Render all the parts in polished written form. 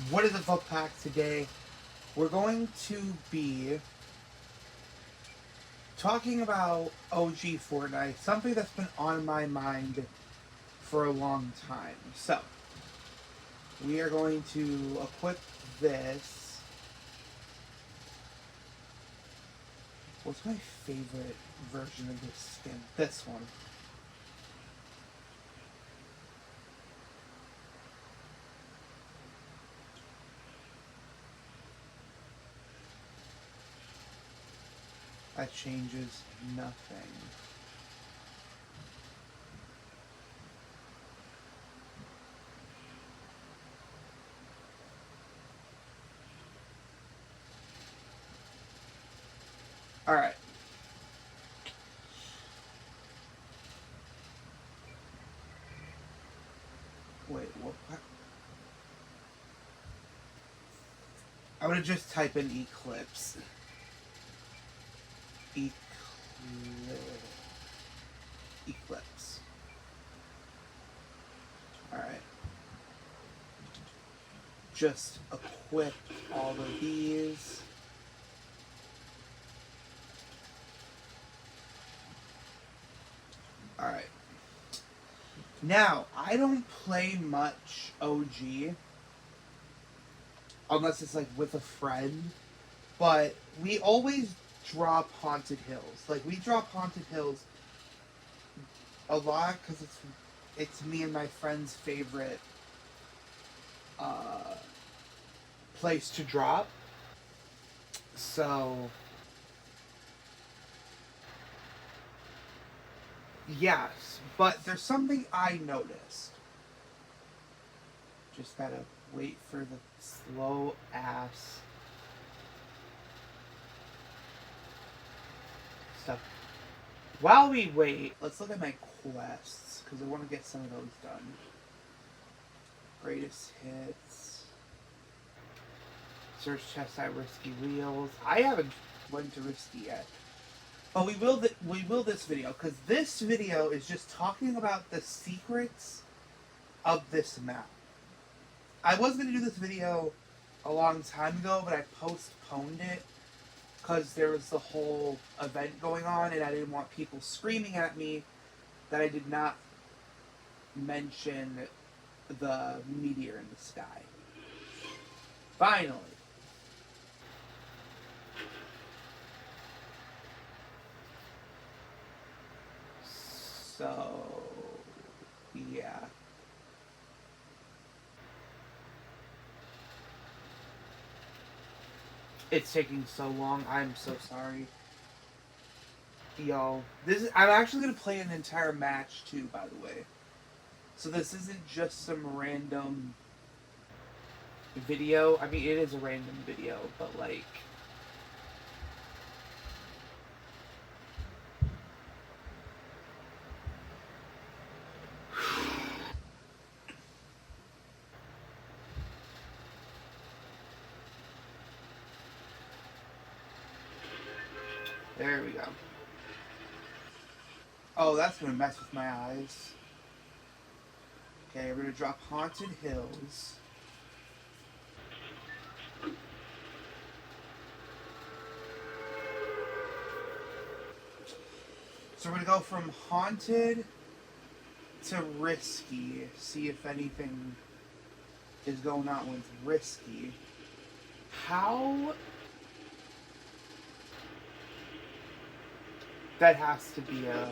What is the fuck pack today? We're going to be talking about OG Fortnite, something that's been on my mind for a long time. So, we are going to equip this. What's my favorite version of this skin? This one. That changes nothing. Alright. Wait, what? I'm gonna just type in Eclipse. Eclipse. Alright. Just equip all of these. Alright. Now, I don't play much OG unless it's like with a friend, but we always drop Haunted Hills. Like, we drop Haunted Hills a lot because it's me and my friend's favorite uh, place to drop. So, yes, but there's something I noticed. Just gotta wait for the slow ass stuff. While we wait, let's look at my quests because I want to get some of those done. Greatest hits. Search chest at risky wheels. I haven't went to risky yet. But we will this video because this video is just talking about the secrets of this map. I was going to do this video a long time ago, but I postponed it because there was the whole event going on and I didn't want people screaming at me that I did not mention the meteor in the sky. Finally. So, yeah. It's taking so long. I'm so sorry. Yo, I'm actually gonna play an entire match too, by the way. So this isn't just some random video. I mean, it is a random video, but like, there we go. Oh, that's gonna mess with my eyes. Okay, we're gonna drop Haunted Hills. So we're gonna go from Haunted to Risky. See if anything is going on with Risky. How? That has to be a...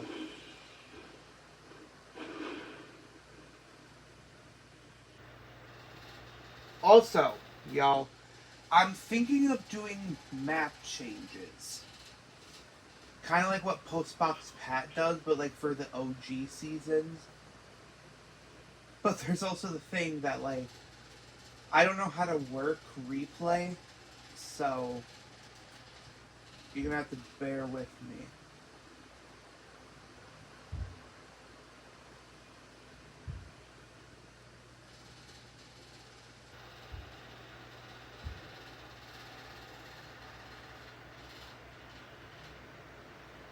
Also, y'all, I'm thinking of doing map changes. Kind of like what Postbox Pat does, but like for the OG seasons. But there's also the thing that, like, I don't know how to work replay, so you're gonna have to bear with me.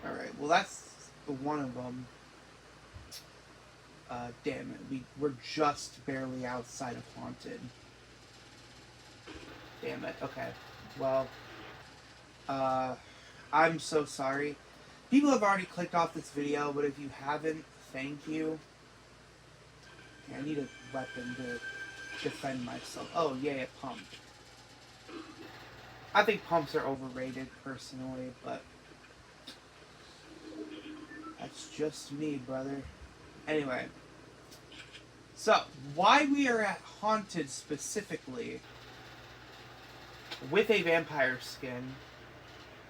Alright, well that's one of them. Damn it, we're just barely outside of Haunted. Damn it. Okay. Well, uh, I'm so sorry. People have already clicked off this video, but if you haven't, thank you. Okay, I need a weapon to defend myself. Oh, yeah, a pump. I think pumps are overrated, personally, but that's just me, brother. Anyway. So, why we are at Haunted specifically with a vampire skin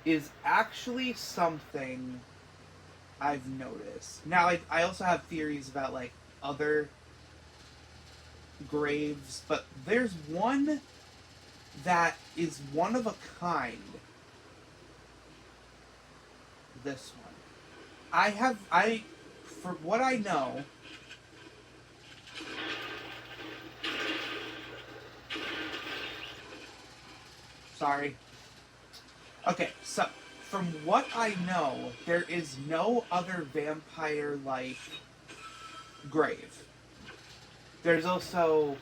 is actually something I've noticed. Now, I also have theories about, like, other graves, but there's one that is one of a kind. This one. For what I know, sorry. Okay, so from what I know, there is no other vampire-like grave. There's also,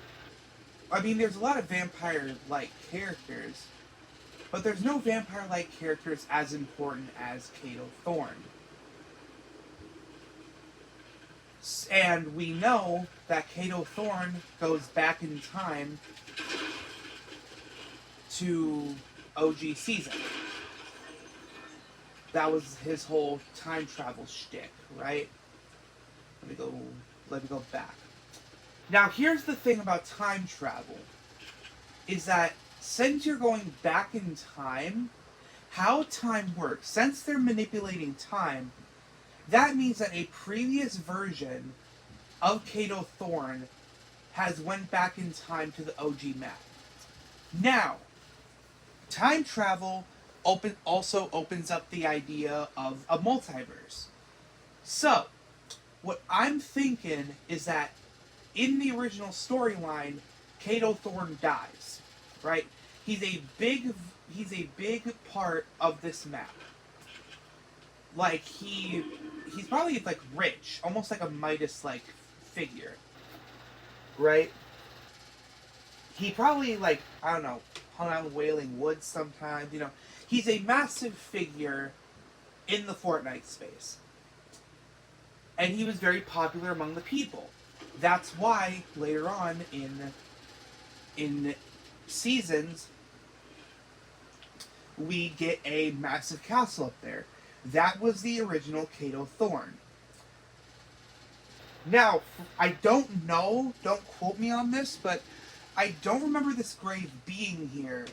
I mean, there's a lot of vampire-like characters, but there's no vampire-like characters as important as Kano Thorne. And we know that Kano Thorne goes back in time to OG season. That was his whole time travel shtick, right? Let me go back. Now, here's the thing about time travel, is that since you're going back in time, how time works, since they're manipulating time, that means that a previous version of Kano Thorne has went back in time to the OG map. Now, time travel also opens up the idea of a multiverse. So, what I'm thinking is that in the original storyline, Kano Thorne dies, right? He's a big part of this map. Like, he's probably, like, rich, almost like a Midas-like figure, right? He probably, like, I don't know, hung out in Wailing Woods sometimes, you know. He's a massive figure in the Fortnite space. And he was very popular among the people. That's why, later on in seasons, we get a massive castle up there. That was the original Kano Thorne. Now, I don't know, don't quote me on this, but I don't remember this grave being here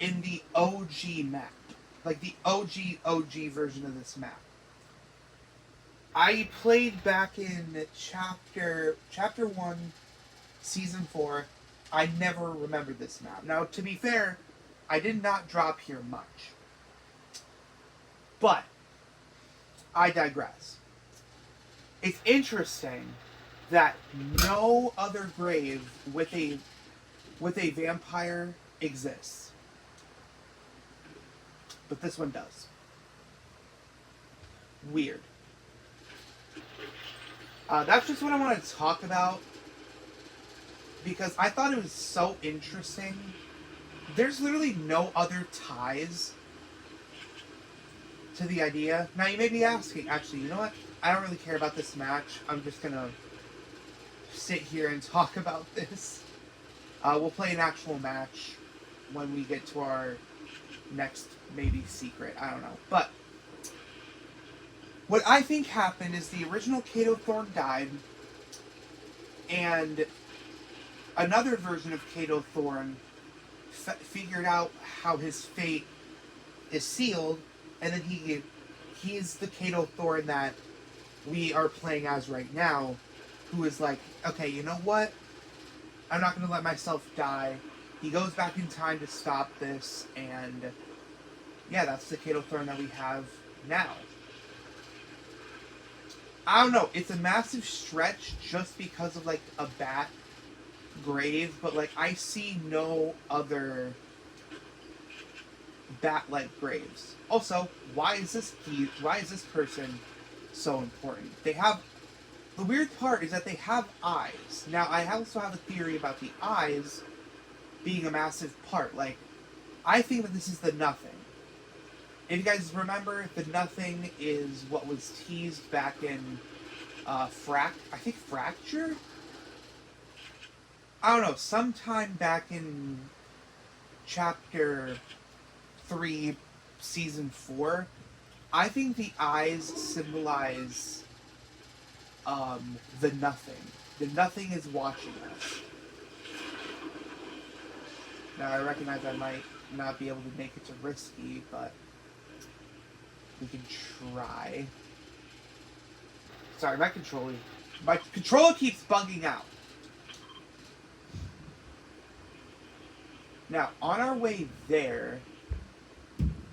in the OG map. Like the OG version of this map. I played back in chapter 1, season 4. I never remembered this map. Now, to be fair, I did not drop here much. But, I digress. It's interesting that no other grave with a vampire exists. But this one does. Weird. That's just what I want to talk about, because I thought it was so interesting. There's literally no other ties to the idea. Now, you may be asking, actually, you know what? I don't really care about this match. I'm just going to sit here and talk about this. We'll play an actual match when we get to our next, maybe, secret. I don't know. But what I think happened is the original Kano Thorne died, and another version of Kano Thorne figured out how his fate is sealed, and then he's the Kano Thorne that we are playing as right now, who is like, okay, you know what? I'm not going to let myself die. He goes back in time to stop this, and yeah, that's the Kano Thorne that we have now. I don't know, it's a massive stretch just because of, like, a bat grave, but, like, I see no other bat-like graves. Also, why is this person so important? The weird part is that they have eyes. Now, I also have a theory about the eyes, being a massive part. Like, I think that this is the nothing. If you guys remember, the nothing is what was teased back in I think Fracture? I don't know, sometime back in Chapter 3, Season 4. I think the eyes symbolize the nothing. The nothing is watching us. Now, I recognize I might not be able to make it to Risky, but we can try. Sorry, my controller keeps bugging out. Now, on our way there,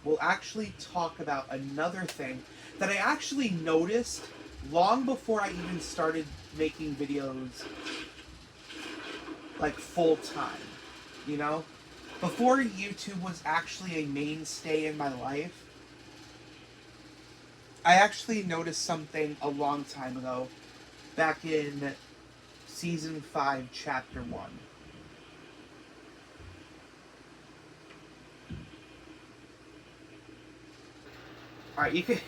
we'll actually talk about another thing that I actually noticed long before I even started making videos like full time, you know? Before YouTube was actually a mainstay in my life, I actually noticed something a long time ago, back in Season 5, Chapter 1. Alright, you can...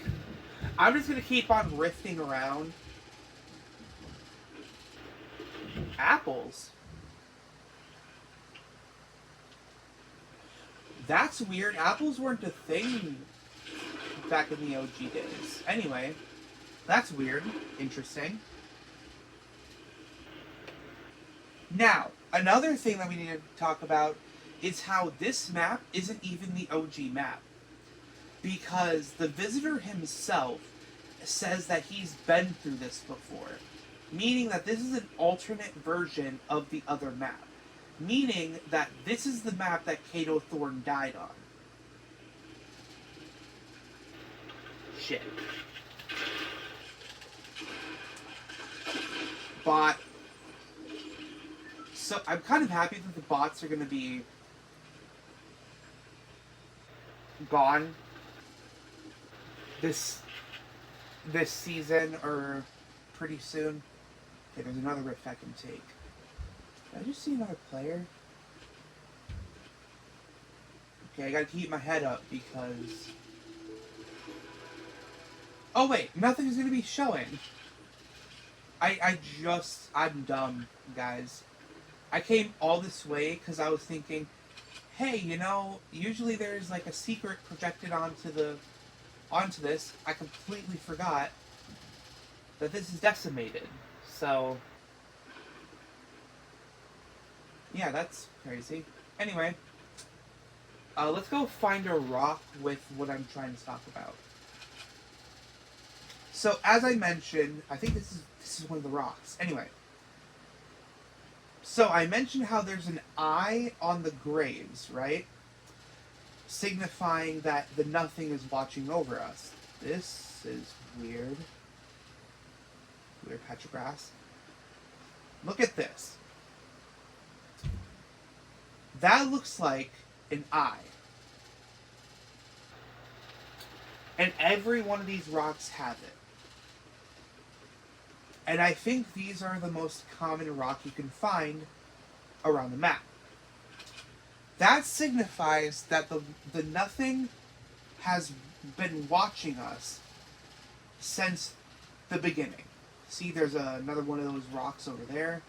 I'm just gonna keep on rifting around. Apples? That's weird. Apples weren't a thing back in the OG days. Anyway, that's weird. Interesting. Now, another thing that we need to talk about is how this map isn't even the OG map. Because the visitor himself says that he's been through this before. Meaning that this is an alternate version of the other map. Meaning that this is the map that Kano Thorne died on. Shit. Bot. So I'm kind of happy that the bots are going to be gone this season or pretty soon. Okay, there's another rift I can take. Did I just see another player? Okay, I gotta keep my head up because... Oh wait, nothing's gonna be showing. I'm dumb, guys. I came all this way because I was thinking, hey, you know, usually there's like a secret projected onto this. I completely forgot that this is decimated. So, yeah, that's crazy. Anyway, let's go find a rock with what I'm trying to talk about. So, as I mentioned, I think this is one of the rocks. Anyway, so I mentioned how there's an eye on the graves, right? Signifying that the nothing is watching over us. This is weird. Weird patch of grass. Look at this. That looks like an eye. And every one of these rocks have it. And I think these are the most common rock you can find around the map. That signifies that the nothing has been watching us since the beginning. See, there's another one of those rocks over there.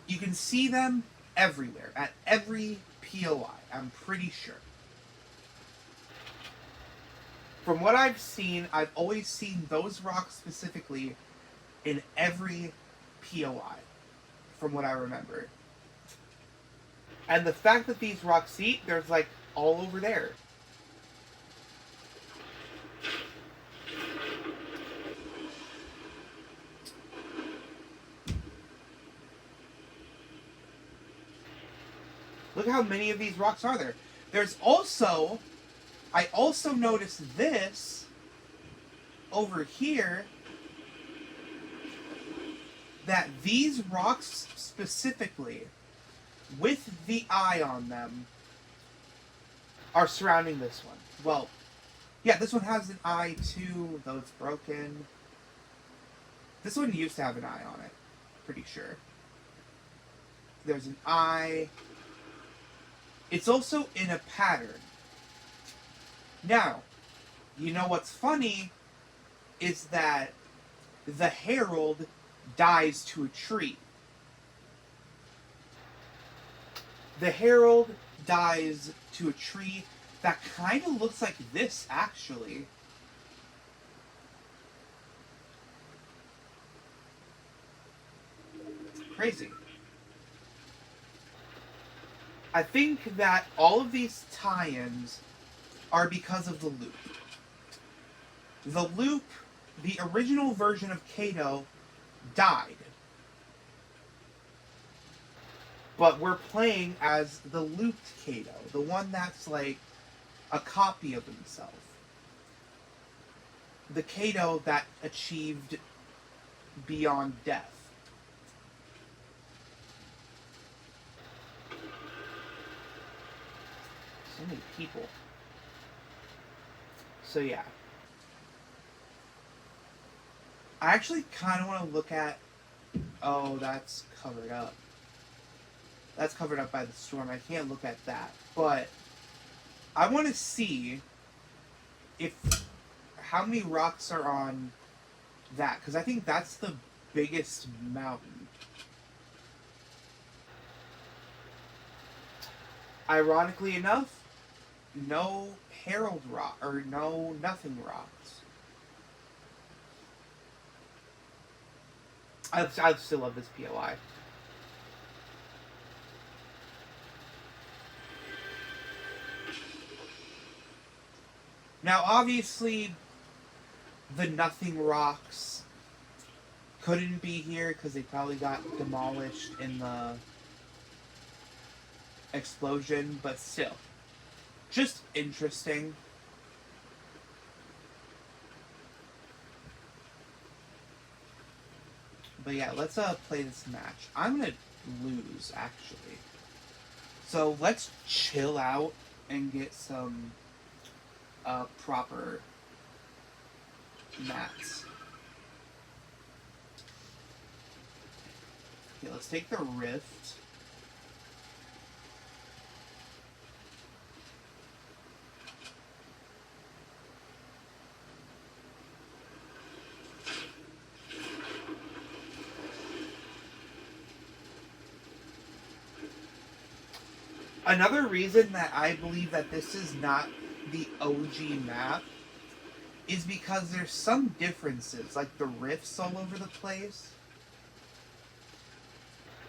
You can see them everywhere, at every POI, I'm pretty sure. From what I've seen, I've always seen those rocks specifically in every POI, from what I remember. And the fact that these rocks eat, there's like all over there. Look how many of these rocks are there. There's also... I also noticed this over here, that these rocks specifically, with the eye on them, are surrounding this one. Well, yeah, this one has an eye too, though it's broken. This one used to have an eye on it, pretty sure. There's an eye. It's also in a pattern. Now, you know what's funny is that the herald dies to a tree. The herald dies to a tree that kind of looks like this, actually. Crazy. I think that all of these tie-ins are because of the loop. The loop, the original version of Kano, died. But we're playing as the looped Kano, the one that's like a copy of himself. The Kano that achieved beyond death. So many people. So yeah. I actually kind of want to look at... Oh, that's covered up. That's covered up by the storm. I can't look at that. But I want to see if... how many rocks are on that. Because I think that's the biggest mountain. Ironically enough, no Herald rock, or no nothing rocks. I still love this POI. Now, obviously, the nothing rocks couldn't be here because they probably got demolished in the explosion, but still. Just interesting. But yeah, let's play this match. I'm gonna lose, actually. So let's chill out and get some proper mats. Okay, let's take the rift. Another reason that I believe that this is not the OG map is because there's some differences, like the rifts all over the place.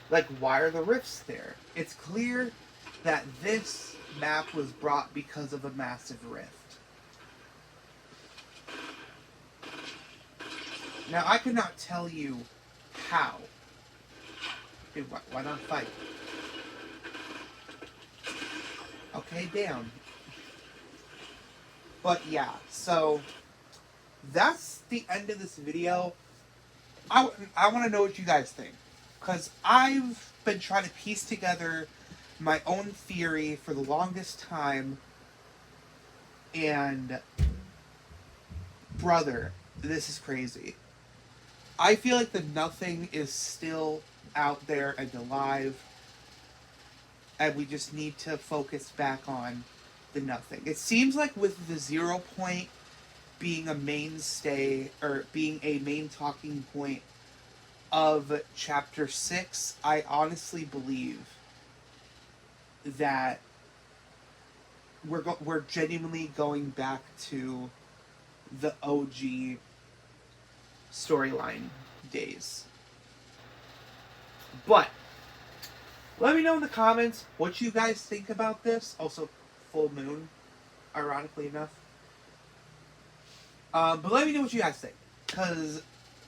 Like, why are the rifts there? It's clear that this map was brought because of a massive rift. Now, I cannot tell you how. Dude, why not fight? Okay, down. But yeah, so that's the end of this video. I want to know what you guys think. Because I've been trying to piece together my own theory for the longest time. And, brother, this is crazy. I feel like the nothing is still out there and alive. And we just need to focus back on the nothing. It seems like with the 0 point being a mainstay, or being a main talking point of Chapter 6, I honestly believe that we're genuinely going back to the OG storyline days. But let me know in the comments what you guys think about this. Also, full moon, ironically enough. But let me know what you guys think. Because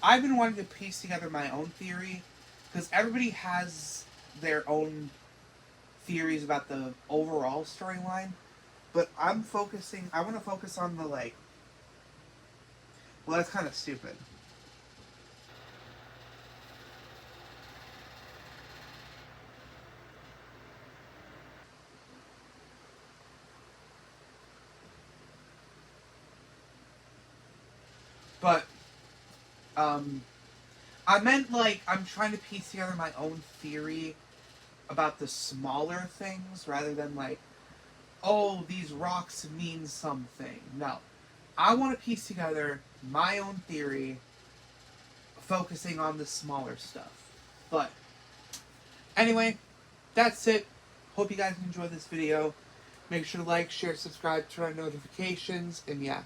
I've been wanting to piece together my own theory. Because everybody has their own theories about the overall storyline. But I want to focus on the, like... Well, that's kind of stupid. But, I meant, like, I'm trying to piece together my own theory about the smaller things rather than like, oh, these rocks mean something. No. I want to piece together my own theory focusing on the smaller stuff. But anyway, that's it. Hope you guys enjoyed this video. Make sure to like, share, subscribe, turn on notifications, and yeah.